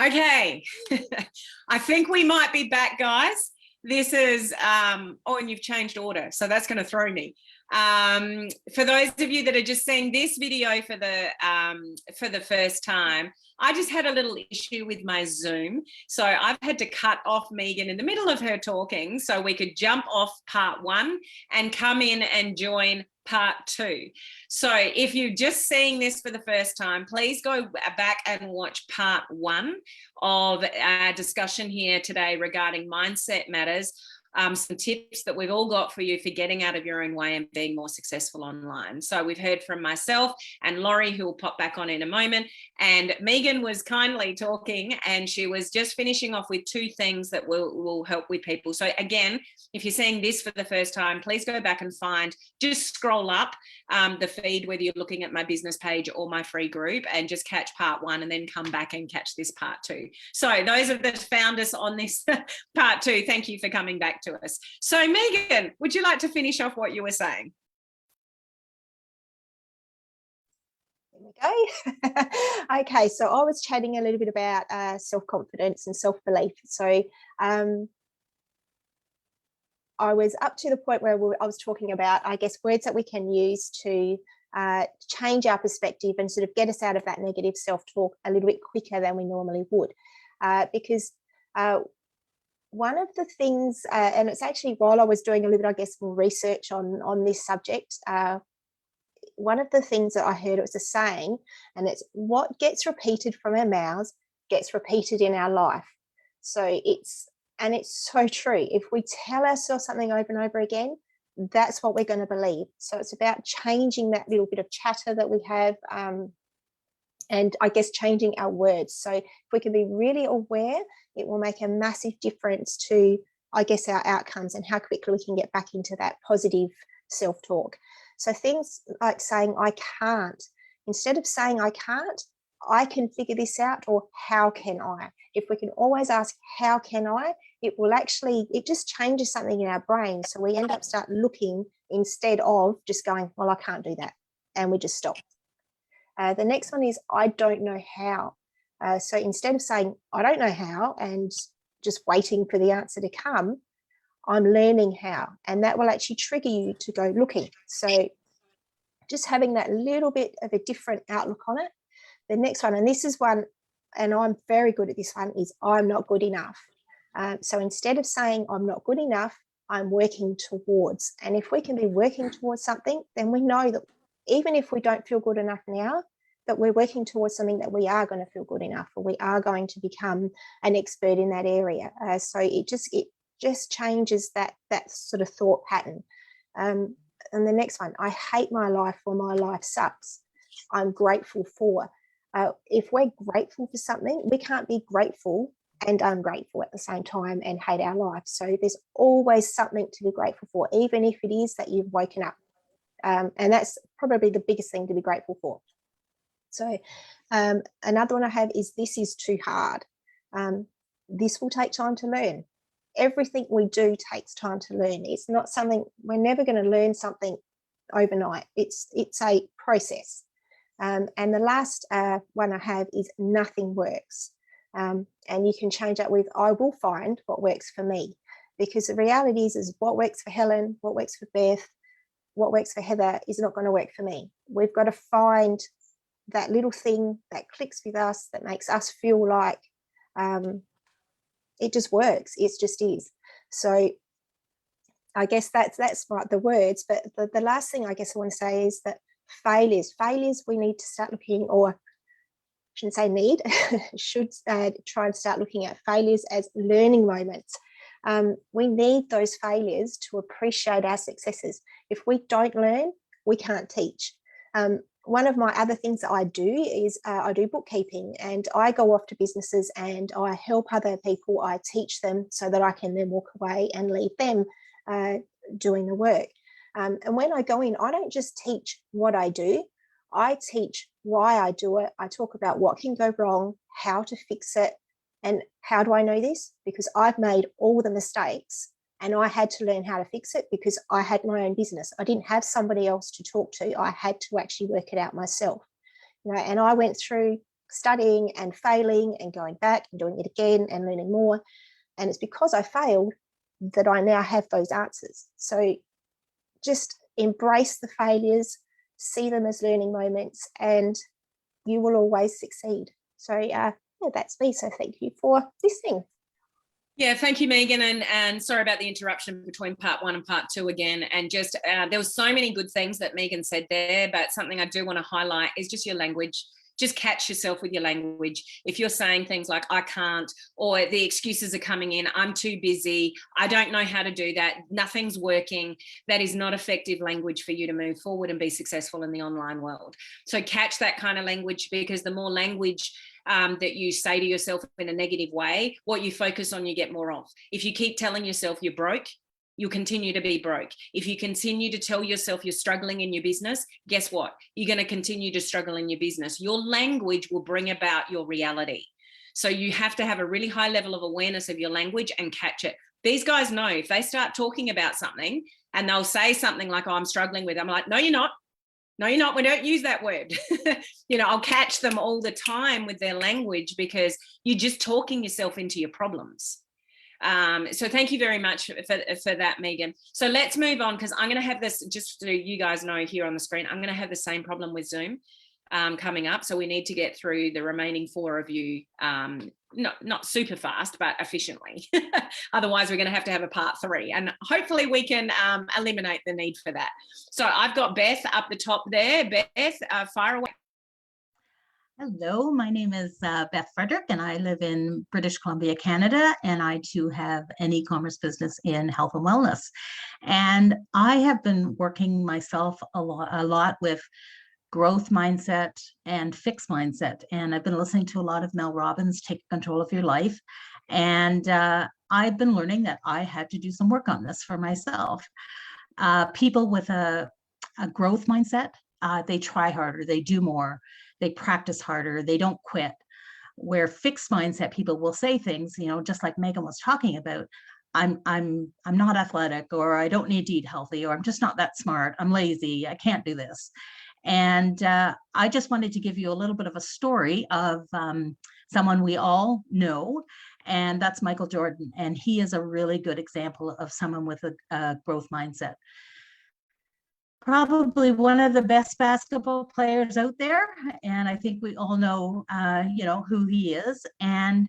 Okay, I think we might be back, guys. This is, oh, and you've changed order, so that's going to throw me. For those of you that are just seeing this video for the first time, I just had a little issue with my Zoom. So I've had to cut off Megan in the middle of her talking so we could jump off part one and come in and join part two. So if you're just seeing this for the first time, please go back and watch part one of our discussion here today regarding mindset matters. Some tips that we've all got for you for getting out of your own way and being more successful online. So we've heard from myself and Laurie, who will pop back on in a moment, and Megan was kindly talking, and she was just finishing off with two things that will help with people. So again, if you're seeing this for the first time, please go back and just scroll up the feed, whether you're looking at my business page or my free group, and just catch part one and then come back and catch this part two. So those of that found us on this part two, thank you for coming back to us. So Megan, would you like to finish off what you were saying? There we go. Okay, so I was chatting a little bit about self-confidence and self-belief. So I was up to the point where I was talking about, I guess, words that we can use to change our perspective and sort of get us out of that negative self-talk a little bit quicker than we normally would. Because one of the things, and it's actually while I was doing a little bit, I guess, more research on this subject, one of the things that I heard, it was a saying, and it's what gets repeated from our mouths gets repeated in our life. So it's so true. If we tell ourselves something over and over again, that's what we're going to believe. So it's about changing that little bit of chatter that we have, and I guess changing our words. So if we can be really aware, it will make a massive difference to, I guess, our outcomes and how quickly we can get back into that positive self-talk. So things like saying, I can't, instead of saying I can't, I can figure this out, or how can I? If we can always ask, how can I? It will actually, it just changes something in our brain. So we end up start looking instead of just going, well, I can't do that. And we just stop. The next one is, I don't know how. So instead of saying, I don't know how, and just waiting for the answer to come, I'm learning how. And that will actually trigger you to go looking. So just having that little bit of a different outlook on it. The next one, and this is one, and I'm very good at this one, is I'm not good enough. So instead of saying I'm not good enough, I'm working towards. And if we can be working towards something, then we know that even if we don't feel good enough now, that we're working towards something that we are going to feel good enough, or we are going to become an expert in that area. So it just changes that sort of thought pattern. And the next one, I hate my life, or my life sucks. I'm grateful for. If we're grateful for something, we can't be grateful and ungrateful at the same time and hate our life. So there's always something to be grateful for, even if it is that you've woken up. And that's probably the biggest thing to be grateful for. So another one I have is, this is too hard. This will take time to learn. Everything we do takes time to learn. It's not something, we're never going to learn something overnight. It's a process. And the last one I have is, nothing works. And you can change that with, I will find what works for me. Because the reality is what works for Helen, what works for Beth, what works for Heather is not going to work for me. We've got to find that little thing that clicks with us, that makes us feel like it just works. It just is. So I guess that's the words. But the last thing I guess I want to say is that failures, we need to start looking, or I shouldn't say need, should try and start looking at failures as learning moments. We need those failures to appreciate our successes. If we don't learn, we can't teach. One of my other things that I do is I do bookkeeping, and I go off to businesses and I help other people. I teach them so that I can then walk away and leave them doing the work. And when I go in, I don't just teach what I do. I teach why I do it. I talk about what can go wrong, how to fix it. And how do I know this? Because I've made all the mistakes and I had to learn how to fix it, because I had my own business. I didn't have somebody else to talk to. I had to actually work it out myself. And I went through studying and failing and going back and doing it again and learning more. And it's because I failed that I now have those answers. So just embrace the failures, see them as learning moments, and you will always succeed. So yeah, that's me. So thank you for listening. Yeah, thank you, Megan. And sorry about the interruption between part 1 and part 2 again. And just there was so many good things that Megan said there, but something I do want to highlight is just your language. Just catch yourself with your language. If you're saying things like, I can't, or the excuses are coming in, I'm too busy, I don't know how to do that, nothing's working, that is not effective language for you to move forward and be successful in the online world. So catch that kind of language, because the more language that you say to yourself in a negative way, what you focus on, you get more of. If you keep telling yourself you're broke, you'll continue to be broke. If you continue to tell yourself you're struggling in your business, guess what? You're going to continue to struggle in your business. Your language will bring about your reality. So you have to have a really high level of awareness of your language and catch it. These guys know if they start talking about something and they'll say something like, oh, I'm struggling with it. I'm like, no, you're not. No, you're not. We don't use that word. I'll catch them all the time with their language, because you're just talking yourself into your problems. So thank you very much for that, Megan. So let's move on, because I'm going to have this, just so you guys know here on the screen, I'm going to have the same problem with Zoom coming up. So we need to get through the remaining 4 of you, not super fast, but efficiently. Otherwise, we're going to have a part 3, and hopefully we can eliminate the need for that. So I've got Beth up the top there. Beth, fire away. Hello, my name is Beth Frederick, and I live in British Columbia, Canada, and I too have an e-commerce business in health and wellness. And I have been working myself a lot with growth mindset and fixed mindset. And I've been listening to a lot of Mel Robbins, Take Control of Your Life. And I've been learning that I had to do some work on this for myself. People with a growth mindset, they try harder, they do more, they practice harder, they don't quit. Where fixed mindset people will say things, just like Megan was talking about, I'm not athletic, or I don't need to eat healthy, or I'm just not that smart, I'm lazy, I can't do this. And I just wanted to give you a little bit of a story of someone we all know, and that's Michael Jordan. And he is a really good example of someone with a growth mindset. Probably one of the best basketball players out there. And I think we all know, who he is. And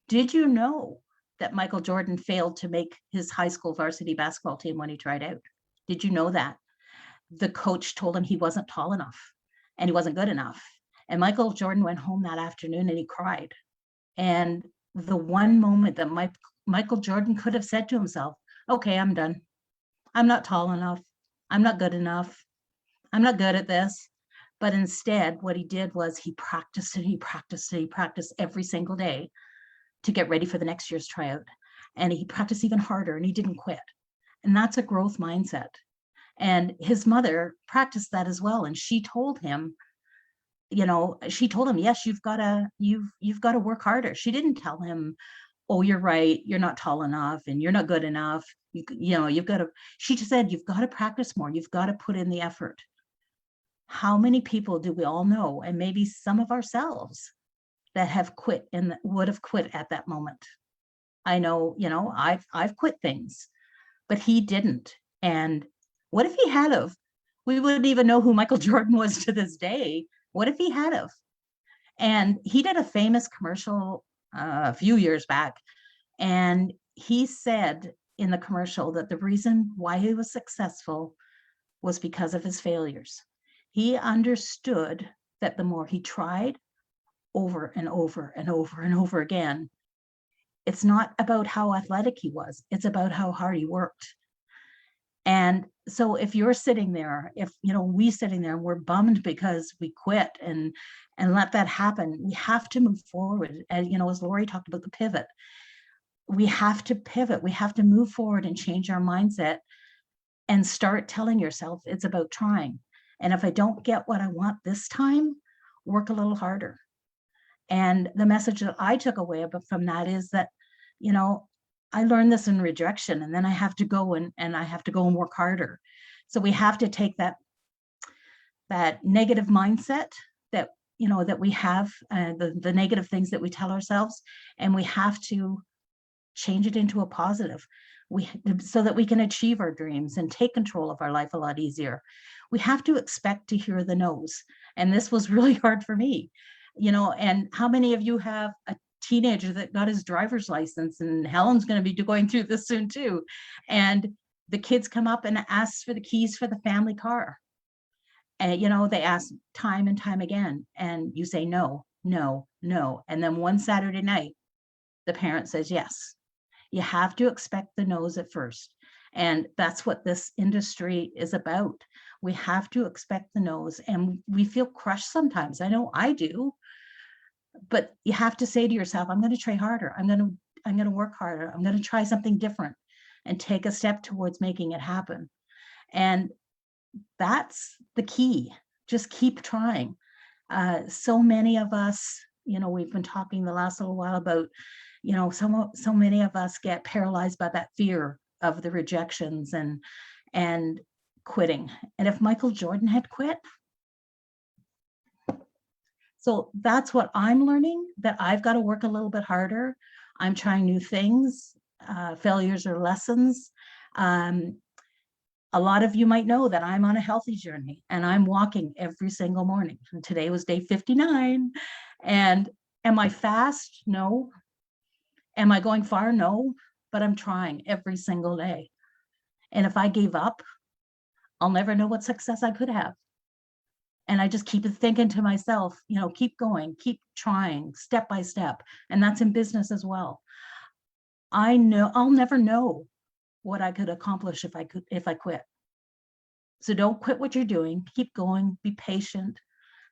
did you know that Michael Jordan failed to make his high school varsity basketball team when he tried out? Did you know that? The coach told him he wasn't tall enough and he wasn't good enough. And Michael Jordan went home that afternoon and he cried. And the one moment that Michael Jordan could have said to himself, okay, I'm done. I'm not tall enough. I'm not good enough. I'm not good at this. But instead, what he did was he practiced and he practiced and he practiced every single day to get ready for the next year's tryout. And he practiced even harder and he didn't quit. And that's a growth mindset. And his mother practiced that as well. And she told him, yes, you've got to work harder. She didn't tell him, oh, you're right, you're not tall enough and you're not good enough. She just said, you've got to practice more. You've got to put in the effort. How many people do we all know, and maybe some of ourselves, that have quit and would have quit at that moment? I know, I've quit things, but he didn't. And what if he had of? We wouldn't even know who Michael Jordan was to this day. What if he had of? And he did a famous commercial a few years back. And he said in the commercial that the reason why he was successful was because of his failures. He understood that the more he tried over and over and over and over again, it's not about how athletic he was, it's about how hard he worked. And so if you're sitting there, we sitting there and we're bummed because we quit and let that happen, we have to move forward. And, as Lori talked about the pivot, we have to pivot. We have to move forward and change our mindset and start telling yourself it's about trying. And if I don't get what I want this time, work a little harder. And the message that I took away from that is that, I learned this in rejection, and then I have to go and I have to go and work harder. So we have to take that negative mindset that, you know, that we have, the negative things that we tell ourselves, and we have to change it into a positive, so that we can achieve our dreams and take control of our life a lot easier. We have to expect to hear the no's. And this was really hard for me, you know. And how many of you have a teenager that got his driver's license, and Helen's going to be going through this soon too, and the kids come up and ask for the keys for the family car, and you know, they ask time and time again, and you say no, no, no, and then one Saturday night the parent says yes. You have to expect the no's at first, and that's what this industry is about. We have to expect the no's, and we feel crushed sometimes. I know I do. But you have to say to yourself, I'm going to try harder. I'm going to work harder. I'm going to try something different and take a step towards making it happen. And that's the key. Just keep trying. So many of us, you know, we've been talking the last little while about, you know, so many of us get paralyzed by that fear of the rejections and quitting. And if Michael Jordan had quit, so that's what I'm learning, that I've got to work a little bit harder. I'm trying new things. Failures are lessons. A lot of you might know that I'm on a healthy journey, and I'm walking every single morning. And today was day 59. And am I fast? No. Am I going far? No. But I'm trying every single day. And if I gave up, I'll never know what success I could have. And I just keep thinking to myself, you know, keep going, keep trying, step by step. And that's in business as well. I know I'll never know what I could accomplish if I quit. So don't quit what you're doing. Keep going, be patient,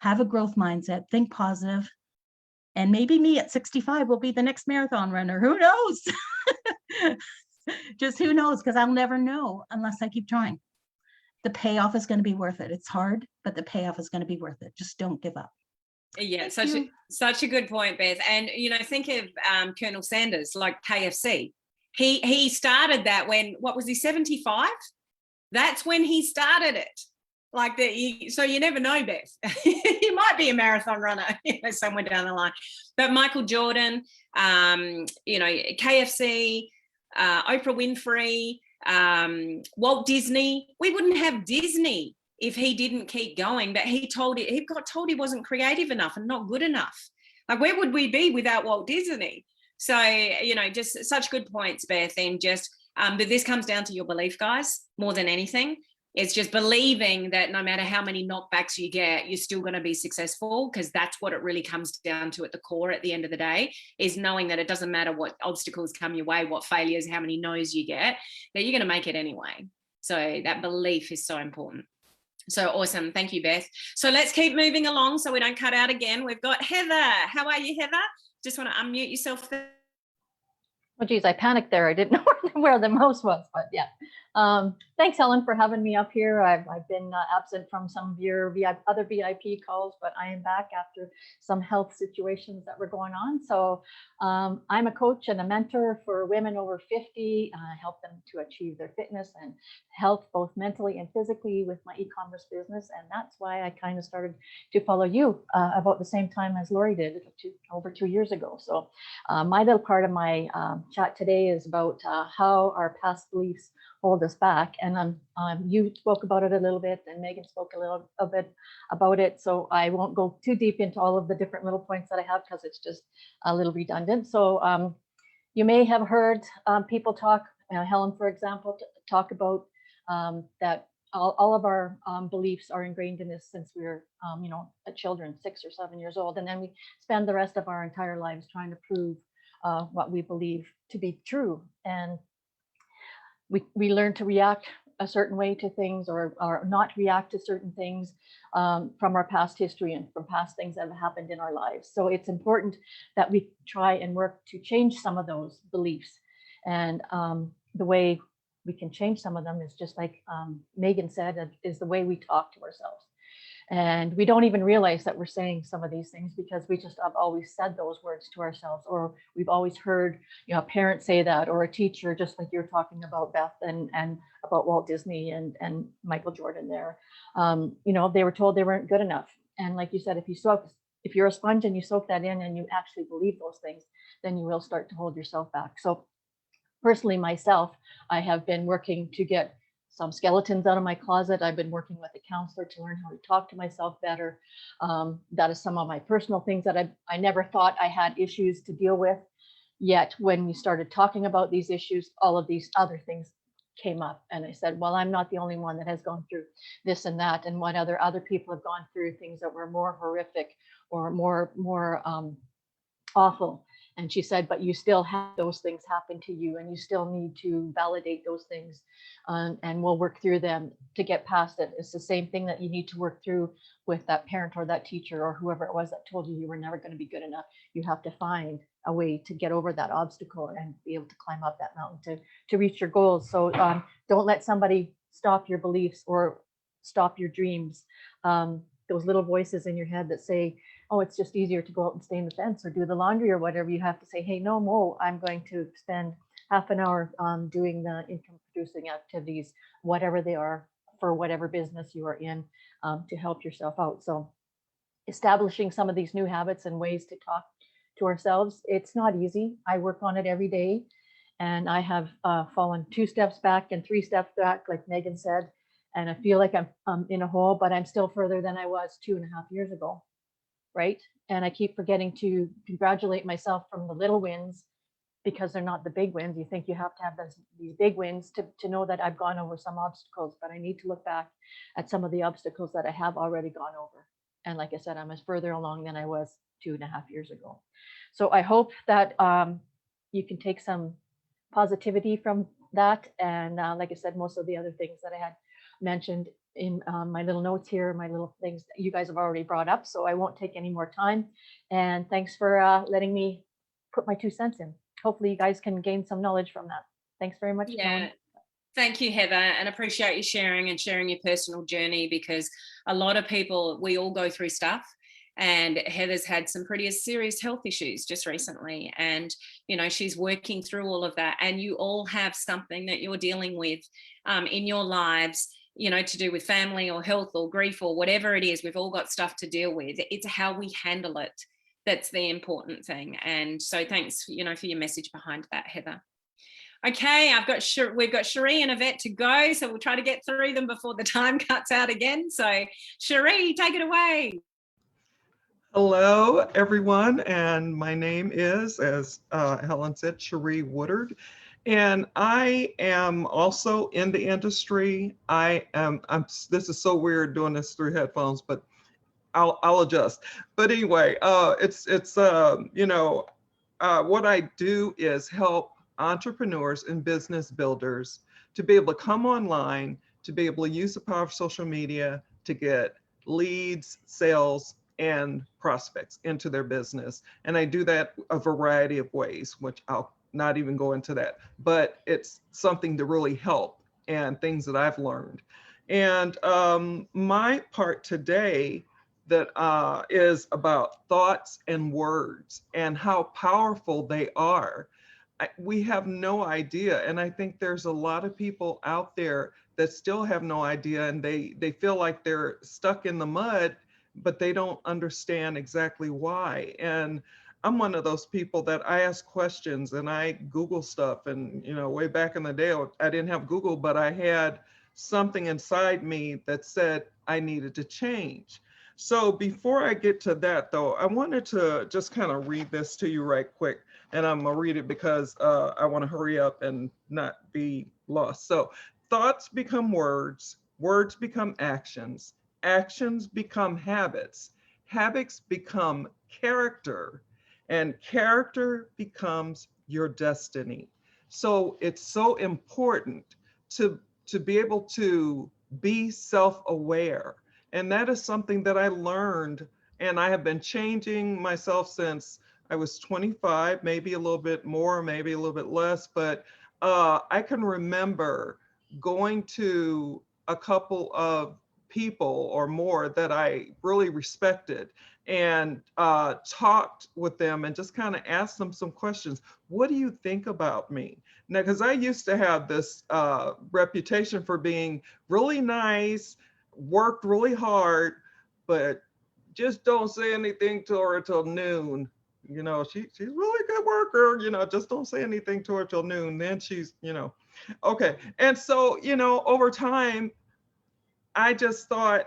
have a growth mindset, think positive. And maybe me at 65 will be the next marathon runner. Who knows? Just who knows? Because I'll never know unless I keep trying. The payoff is going to be worth it. It's hard, but the payoff is going to be worth it. Just don't give up. Yeah, such a good point, Beth. And you know, think of Colonel Sanders, like KFC. He started that when, what was he, 75? That's when he started it. Like so you never know, Beth. You might be a marathon runner, you know, somewhere down the line. But Michael Jordan, you know, KFC, Oprah Winfrey, Walt Disney. We wouldn't have Disney if he didn't keep going, but he got told he wasn't creative enough and not good enough. Like, where would we be without Walt Disney? So, you know, just such good points, Beth. And just but this comes down to your belief, guys, more than anything. It's just believing that no matter how many knockbacks you get, you're still going to be successful, because that's what it really comes down to at the core at the end of the day, is knowing that it doesn't matter what obstacles come your way, what failures, how many no's you get, that you're going to make it anyway. So that belief is so important. So awesome. Thank you, Beth. So let's keep moving along so we don't cut out again. We've got Heather. How are you, Heather? Just want to unmute yourself there. Oh, geez, I panicked there. I didn't know where the mouse was, but yeah. Thanks, Helen, for having me up here. I've been absent from some of your other VIP calls, but I am back after some health situations that were going on. So I'm a coach and a mentor for women over 50. I help them to achieve their fitness and health, both mentally and physically, with my e-commerce business. And that's why I kind of started to follow you about the same time as Lori did over 2 years ago. So my little part of my chat today is about how our past beliefs hold us back. And you spoke about it a little bit, and Megan spoke a little bit about it. So I won't go too deep into all of the different little points that I have, because it's just a little redundant. So you may have heard people talk, Helen, for example, talk about that all of our beliefs are ingrained in us since we were, children, 6 or 7 years old. And then we spend the rest of our entire lives trying to prove what we believe to be true. And we learn to react a certain way to things, or not react to certain things from our past history and from past things that have happened in our lives. So it's important that we try and work to change some of those beliefs. And the way we can change some of them is just like Megan said, is the way we talk to ourselves. And we don't even realize that we're saying some of these things, because we just have always said those words to ourselves, or we've always heard, a parent say that, or a teacher, just like you're talking about, Beth, and about Walt Disney and Michael Jordan there. They were told they weren't good enough. And like you said, if you if you're a sponge and you soak that in and you actually believe those things, then you will start to hold yourself back. So personally, myself, I have been working to get some skeletons out of my closet. I've been working with a counselor to learn how to talk to myself better. That is some of my personal things that I never thought I had issues to deal with. Yet when we started talking about these issues, all of these other things came up. And I said, well, I'm not the only one that has gone through this and that. And what other people have gone through things that were more horrific or more awful. And she said, but you still have those things happen to you, and you still need to validate those things, and we'll work through them to get past it. It's the same thing that you need to work through with that parent or that teacher or whoever it was that told you were never going to be good enough. You have to find a way to get over that obstacle and be able to climb up that mountain to reach your goals. So don't let somebody stop your beliefs or stop your dreams. Those little voices in your head that say, oh, it's just easier to go out and stay in the fence or do the laundry or whatever. You have to say, hey, no, Mo, I'm going to spend half an hour doing the income producing activities, whatever they are, for whatever business you are in, to help yourself out. So establishing some of these new habits and ways to talk to ourselves, it's not easy. I work on it every day, and I have fallen 2 steps back and 3 steps back, like Megan said, and I feel like I'm in a hole, but I'm still further than I was 2.5 years ago. Right. And I keep forgetting to congratulate myself from the little wins, because they're not the big wins. You think you have to have these big wins to know that I've gone over some obstacles, but I need to look back at some of the obstacles that I have already gone over. And like I said, I'm as further along than I was 2.5 years ago. So I hope that you can take some positivity from that. And like I said, most of the other things that I had mentioned in my little notes here, my little things that you guys have already brought up, so I won't take any more time. And thanks for letting me put my 2 cents in. Hopefully you guys can gain some knowledge from that. Thanks very much. Yeah. Helen. Thank you, Heather, and appreciate you sharing your personal journey, because a lot of people, we all go through stuff. And Heather's had some pretty serious health issues just recently. And, you know, she's working through all of that. And you all have something that you're dealing with in your lives, you know, to do with family or health or grief or whatever it is. We've all got stuff to deal with. It's how we handle it that's the important thing. And so thanks, you know, for your message behind that, Heather. Okay, we've got Cherie and Yvette to go, so we'll try to get through them before the time cuts out again. So Cherie, take it away. Hello, everyone, and my name is, as Helen said, Cherie Woodard, and I am also in the industry. This is so weird doing this through headphones, but I'll adjust. But anyway, you know, what I do is help entrepreneurs and business builders to be able to come online, to be able to use the power of social media to get leads, sales, and prospects into their business. And I do that a variety of ways, which I'll not even go into that, but it's something to really help and things that I've learned. And my part today that is about thoughts and words and how powerful they are. We have no idea. And I think there's a lot of people out there that still have no idea, and they feel like they're stuck in the mud, but they don't understand exactly why. And I'm one of those people that I ask questions and I Google stuff. And, you know, way back in the day, I didn't have Google, but I had something inside me that said I needed to change. So before I get to that, though, I wanted to just kind of read this to you right quick. And I'm gonna read it because I want to hurry up and not be lost. So thoughts become words, words become actions, actions become habits, habits become character, and character becomes your destiny. So it's so important to be able to be self-aware. And that is something that I learned, and I have been changing myself since I was 25, maybe a little bit more, maybe a little bit less, but I can remember going to a couple of people or more that I really respected and talked with them and just kind of asked them some questions. What do you think about me? Now, because I used to have this reputation for being really nice, worked really hard, but just don't say anything to her till noon. You know, she's really good worker, you know, just don't say anything to her till noon. Then she's, you know, okay. And so, you know, over time, I just thought,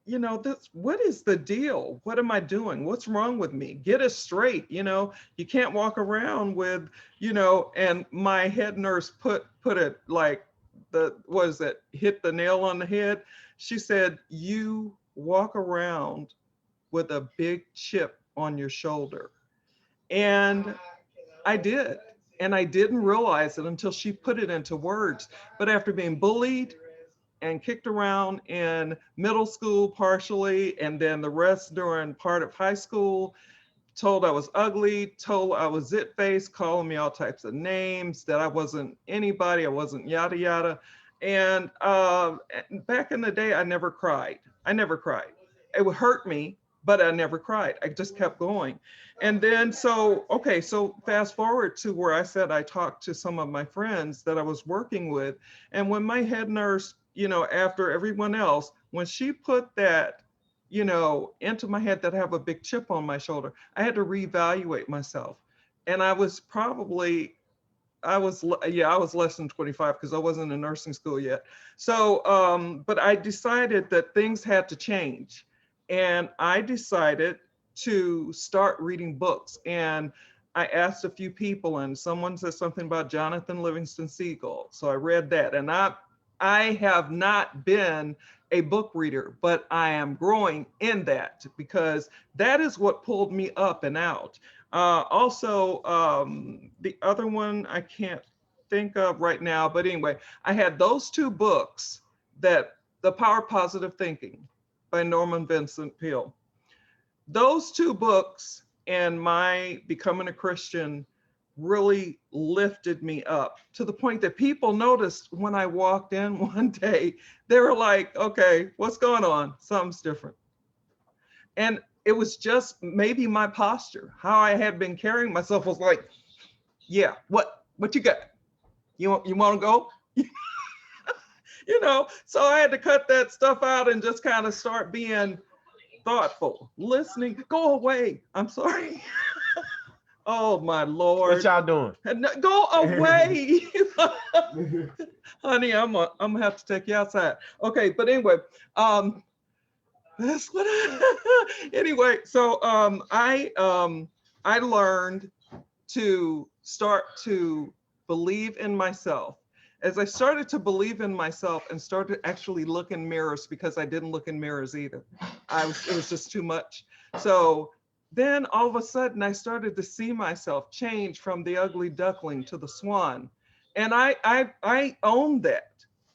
you know, what is the deal? What am I doing? What's wrong with me? Get it straight. You know, you can't walk around with, you know, and my head nurse put it like what is it? Hit the nail on the head. She said, you walk around with a big chip on your shoulder. And I did. And I didn't realize it until she put it into words. But after being bullied and kicked around in middle school partially, and then the rest during part of high school, told I was ugly, told I was zit-faced, calling me all types of names, that I wasn't anybody, I wasn't yada yada. And back in the day, I never cried. I never cried. It would hurt me, but I never cried. I just kept going. And then, so fast forward to where I said I talked to some of my friends that I was working with. And when my head nurse, you know, after everyone else, when she put that, you know, into my head that I have a big chip on my shoulder, I had to reevaluate myself. And I was less than 25 because I wasn't in nursing school yet. So, but I decided that things had to change. And I decided to start reading books. And I asked a few people, and someone said something about Jonathan Livingston Seagull. So I read that. And I have not been a book reader, but I am growing in that because that is what pulled me up and out. Also, the other one I can't think of right now, but anyway, I had those two books, that The Power of Positive Thinking by Norman Vincent Peale. Those two books and my becoming a Christian really lifted me up to the point that people noticed when I walked in one day, they were like, okay, what's going on? Something's different. And it was just maybe my posture, how I had been carrying myself was like, yeah, what you got? You want to go? You know, so I had to cut that stuff out and just kind of start being thoughtful, listening. Go away. I'm sorry. Oh my Lord. What y'all doing? Go away. Honey, I'm gonna have to take you outside. Okay, but anyway, that's what anyway, so I learned to start to believe in myself. As I started to believe in myself and started to actually look in mirrors, because I didn't look in mirrors either. It was just too much. So then all of a sudden I started to see myself change from the ugly duckling to the swan. And I own that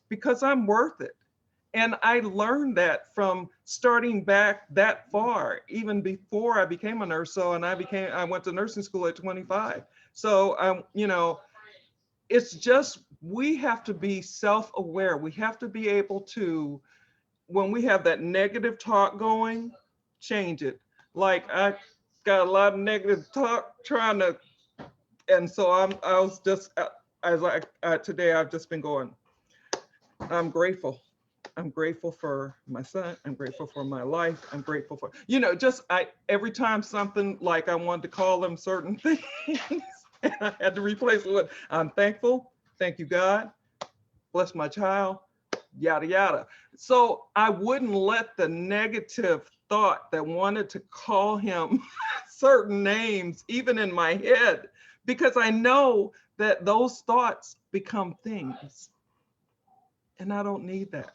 because I'm worth it. And I learned that from starting back that far, even before I became a nurse. So, and I went to nursing school at 25. So, you know, it's just, we have to be self-aware. We have to be able to, when we have that negative talk going, change it. Like I got a lot of negative talk trying to, and so I was just, today I've just been going, I'm grateful. I'm grateful for my son. I'm grateful for my life. I'm grateful for, you know, just every time something like I wanted to call them certain things, and I had to replace it with, I'm thankful. Thank you, God. Bless my child, yada, yada. So I wouldn't let the negative thought that wanted to call him certain names, even in my head, because I know that those thoughts become things. And I don't need that.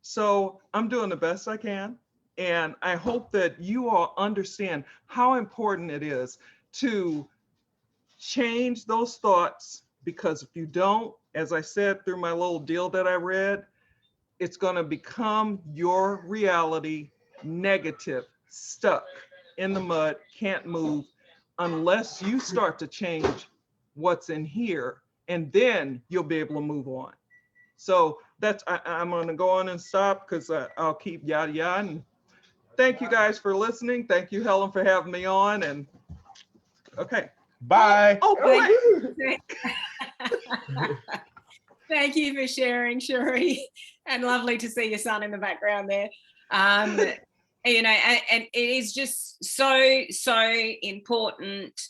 So I'm doing the best I can. And I hope that you all understand how important it is to change those thoughts, because if you don't, as I said through my little deal that I read, it's going to become your reality, negative, stuck in the mud, can't move, unless you start to change what's in here, and then you'll be able to move on. So that's, I'm going to go on and stop because I'll keep yada yada. And thank you guys for listening. Thank you, Helen, for having me on. And okay. Bye. Oh, Thank you for sharing, Cherie, and lovely to see your son in the background there. You know, and it is just so, so important.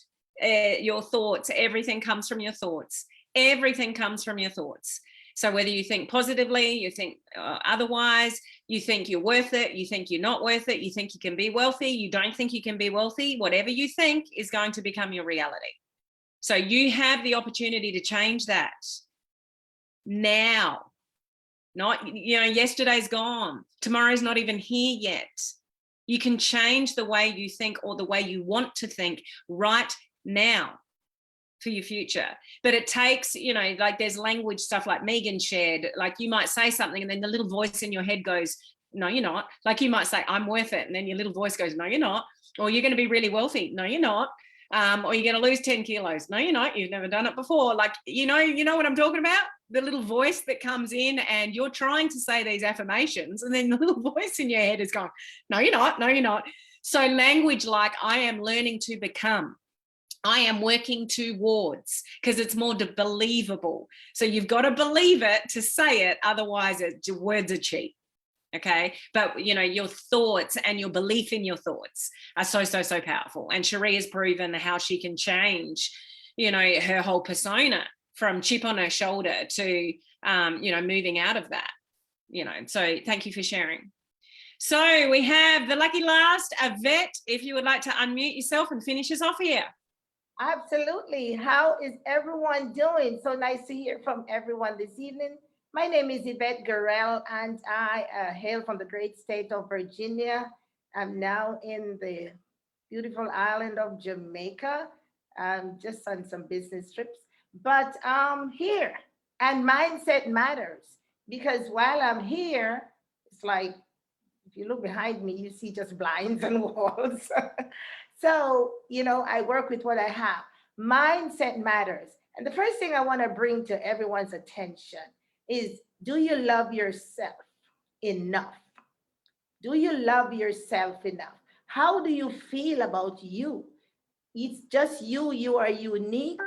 Your thoughts, everything comes from your thoughts. Everything comes from your thoughts. So whether you think positively, you think otherwise, you think you're worth it, you think you're not worth it, you think you can be wealthy, you don't think you can be wealthy, whatever you think is going to become your reality. So you have the opportunity to change that now. Not, you know, yesterday's gone. Tomorrow's not even here yet. You can change the way you think or the way you want to think right now for your future. But it takes, you know, like there's language stuff like Megan shared, like you might say something and then the little voice in your head goes, no, you're not. Like you might say, I'm worth it. And then your little voice goes, no, you're not. Or you're going to be really wealthy. No, you're not. Or you're going to lose 10 kilos. No, you're not. You've never done it before. Like, you know what I'm talking about? The little voice that comes in and you're trying to say these affirmations and then the little voice in your head is going, no, you're not. No, you're not. So language like I am learning to become, I am working towards, because it's more believable. So you've got to believe it to say it. Otherwise, words are cheap. Okay. But, you know, your thoughts and your belief in your thoughts are so, so, so powerful. And Cherie has proven how she can change, you know, her whole persona from chip on her shoulder to, you know, moving out of that, you know. So thank you for sharing. So we have the lucky last, Yvette, if you would like to unmute yourself and finish us off here. Absolutely. How is everyone doing? So nice to hear from everyone this evening. My name is Yvette Gurrell, and I hail from the great state of Virginia. I'm now in the beautiful island of Jamaica, just on some business trips. But I'm here, and mindset matters, because while I'm here, it's like, if you look behind me, you see just blinds and walls. So, you know, I work with what I have. Mindset matters. And the first thing I want to bring to everyone's attention is, do you love yourself enough? Do you love yourself enough? How do you feel about you? It's just you. You are unique.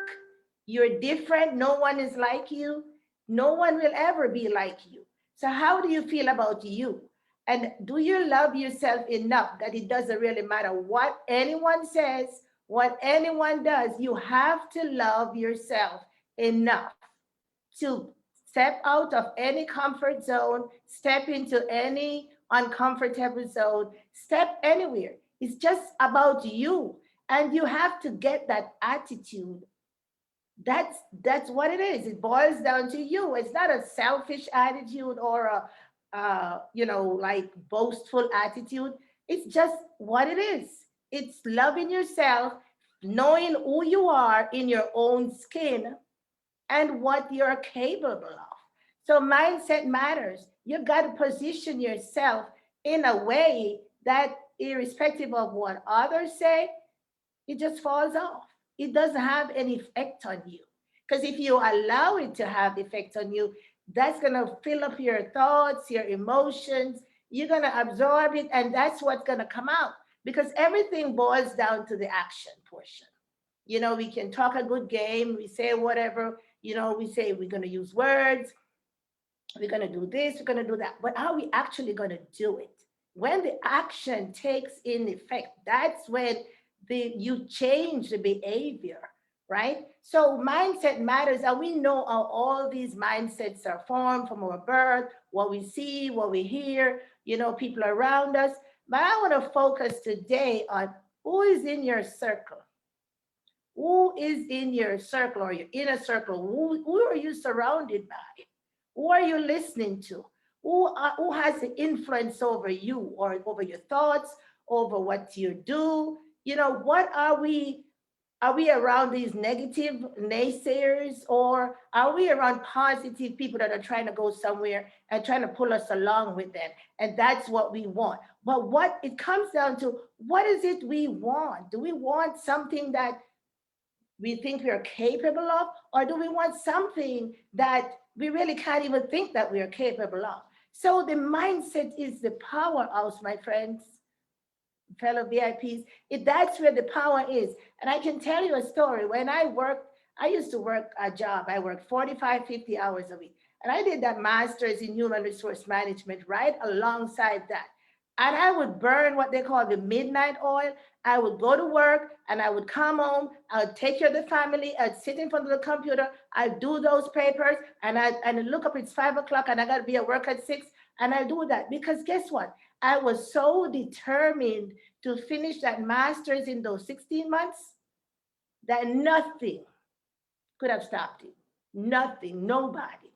You're different. No one is like you. No one will ever be like you. So how do you feel about you? And do you love yourself enough that it doesn't really matter what anyone says, what anyone does? You have to love yourself enough to step out of any comfort zone, step into any uncomfortable zone, step anywhere. It's just about you. And you have to get that attitude. That's what it is. It boils down to you. It's not a selfish attitude or a you know, like boastful attitude. It's just what it is. It's loving yourself, knowing who you are in your own skin and what you're capable of. So mindset matters. You've got to position yourself in a way that, irrespective of what others say, it just falls off. It doesn't have any effect on you. Because if you allow it to have effect on you, that's going to fill up your thoughts, your emotions. You're going to absorb it, and that's what's going to come out, because everything boils down to the action portion. You know, we can talk a good game, we say whatever, you know, we say we're going to use words, we're going to do this, we're going to do that. But are we actually going to do it? When the action takes in effect, that's when you change the behavior, right? So mindset matters, and we know how all these mindsets are formed from our birth, what we see, what we hear, you know, people around us. But I want to focus today on who is in your circle. Who is in your circle or your inner circle? Who are you surrounded by? Who are you listening to? Who has the influence over you or over your thoughts, over what you do? You know, what are we around these negative naysayers, or are we around positive people that are trying to go somewhere and trying to pull us along with them? And that's what we want. But what it comes down to, what is it we want? Do we want something that we think we are capable of, or do we want something that we really can't even think that we are capable of? So the mindset is the powerhouse, my friends, fellow VIPs. That's where the power is. And I can tell you a story. When I used to work a job. I worked 45, 50 hours a week. And I did that master's in human resource management right alongside that. And I would burn what they call the midnight oil. I would go to work and I would come home. I would take care of the family. I'd sit in front of the computer. I'd do those papers and I'd look up, it's 5 o'clock and I got to be at work at 6. And I do that because guess what? I was so determined to finish that master's in those 16 months that nothing could have stopped it. Nothing, nobody.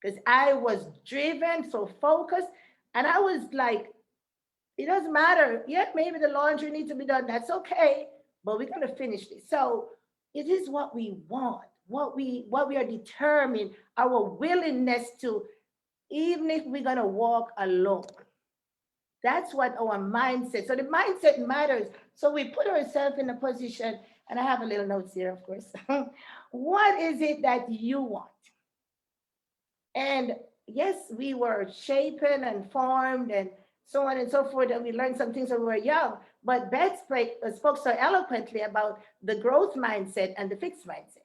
Because I was driven, so focused. And I was like, it doesn't matter. Yeah, maybe the laundry needs to be done. That's okay, but we're going to finish this. So it is what we want, what we are determined, our willingness to, even if we're going to walk alone. That's what our mindset. So the mindset matters. So we put ourselves in a position, and I have a little notes here, of course. What is it that you want? And yes, we were shapen and formed and so on and so forth, and we learned some things when we were young. But Beth spoke so eloquently about the growth mindset and the fixed mindset.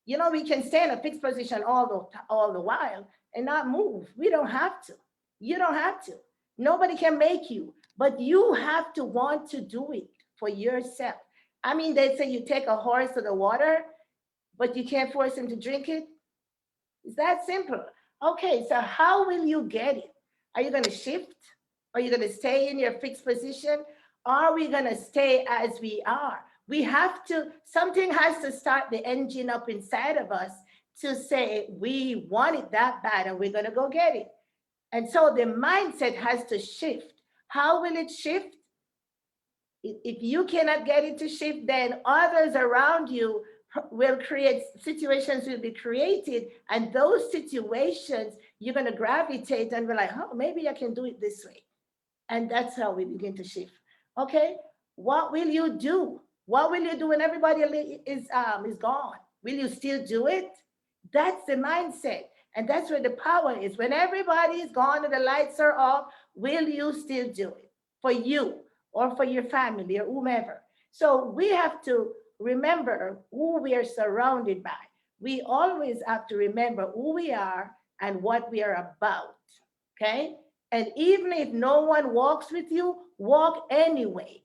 You know, we can stay in a fixed position all the while and not move. We don't have to. You don't have to. Nobody can make you, but you have to want to do it for yourself. I mean, they say you take a horse to the water, but you can't force him to drink it. It's that simple. Okay, so how will you get it? Are you going to shift? Are you going to stay in your fixed position? Are we going to stay as we are? We have to, something has to start the engine up inside of us to say, we want it that bad and we're going to go get it. And so the mindset has to shift. How will it shift? If you cannot get it to shift, then others around you will create, situations will be created, and those situations you're going to gravitate and be like, oh, maybe I can do it this way. And that's how we begin to shift. Okay, what will you do? What will you do when everybody is gone? Will you still do it? That's the mindset. And that's where the power is. When everybody is gone and the lights are off, will you still do it for you or for your family or whomever? So we have to remember who we are surrounded by. We always have to remember who we are and what we are about, okay? And even if no one walks with you, walk anyway,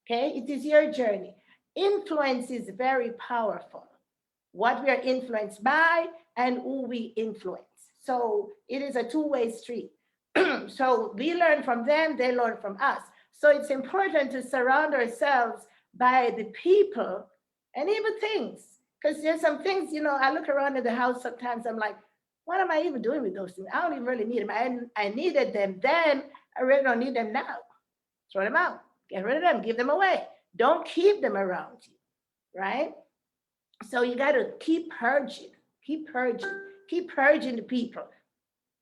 okay? It is your journey. Influence is very powerful. What we are influenced by and who we influence. So it is a two-way street. So we learn from them, they learn from us. So it's important to surround ourselves by the people and even things. Because there's some things, you know, I look around in the house sometimes, I'm like, what am I even doing with those things? I don't even really need them. I needed them then, I really don't need them now. Throw them out, get rid of them, give them away. Don't keep them around you, right? So you got to keep purging the people.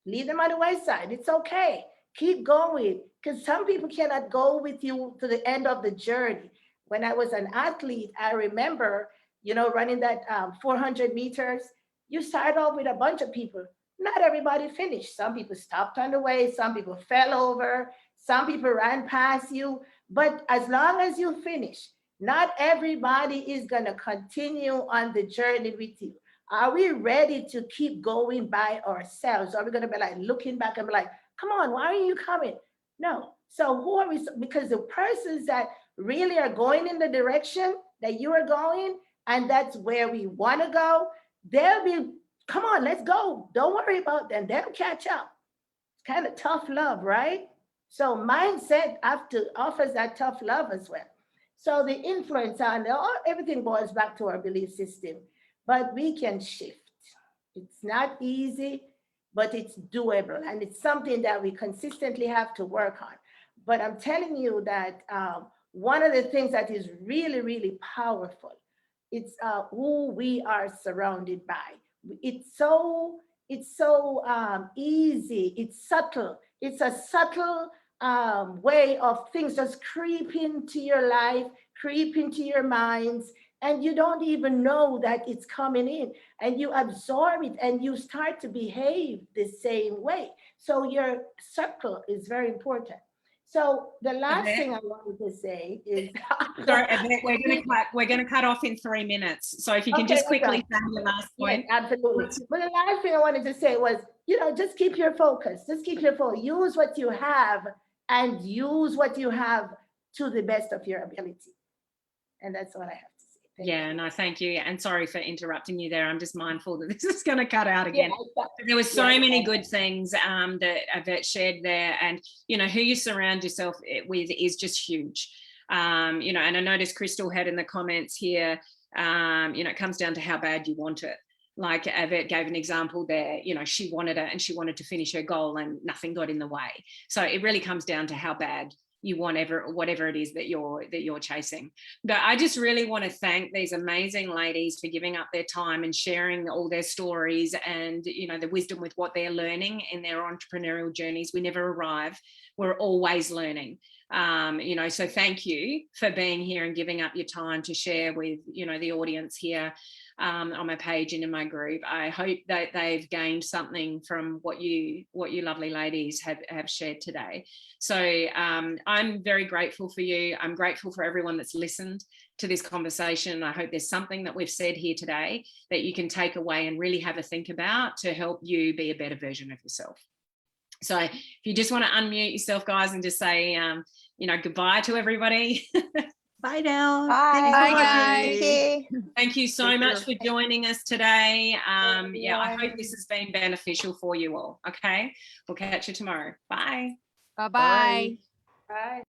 Leave them on the wayside. It's okay. Keep going, because some people cannot go with you to the end of the journey. When I was an athlete, I remember, you know, running that 400 meters. You start off with a bunch of people. Not everybody finished. Some people stopped on the way. Some people fell over. Some people ran past you. But as long as you finish, not everybody is going to continue on the journey with you. Are we ready to keep going by ourselves? Are we going to be like looking back and be like, come on, why are you coming? No. So who are we? Because the persons that really are going in the direction that you are going, and that's where we want to go, they'll be, come on, let's go. Don't worry about them. They'll catch up. It's kind of tough love, right? So mindset offers that tough love as well. So the influence on everything boils back to our belief system, but we can shift. It's not easy, but it's doable. And it's something that we consistently have to work on. But I'm telling you that one of the things that is really, really powerful, it's who we are surrounded by. It's so easy. It's subtle. It's a subtle way of things just creep into your life, creep into your minds, and you don't even know that it's coming in, and you absorb it and you start to behave the same way. So your circle is very important. So the last thing I wanted to say is sorry, we're going to cut off in 3 minutes. So if you can just quickly say your last point. Yes, absolutely. But the last thing I wanted to say was, you know, just keep your focus. Just keep your focus. Use what you have and use what you have to the best of your ability. And that's what I have to say. Thank Yeah, you. no, thank you. And sorry for interrupting you there. I'm just mindful that this is going to cut out again. Yeah, There were so Yeah. many good things that Yvette shared there, and who you surround yourself with is just huge. And I noticed Crystal had in the comments here, it comes down to how bad you want it. Like Yvette gave an example there, she wanted it and she wanted to finish her goal and nothing got in the way. So it really comes down to how bad you want whatever it is that you're chasing. But I just really want to thank these amazing ladies for giving up their time and sharing all their stories and the wisdom with what they're learning in their entrepreneurial journeys. We never arrive, we're always learning. So thank you for being here and giving up your time to share with the audience here on my page and in my group. I hope that they've gained something from what you lovely ladies have shared today. So I'm very grateful for you. I'm grateful for everyone that's listened to this conversation. I hope there's something that we've said here today that you can take away and really have a think about to help you be a better version of yourself. So if you just want to unmute yourself, guys, and just say, goodbye to everybody. Bye now. Bye. Thanks for Thank watching. you. Thank you so Take much care. for joining us today. I Yeah. hope this has been beneficial for you all. Okay, we'll catch you tomorrow. Bye. Bye-bye. Bye.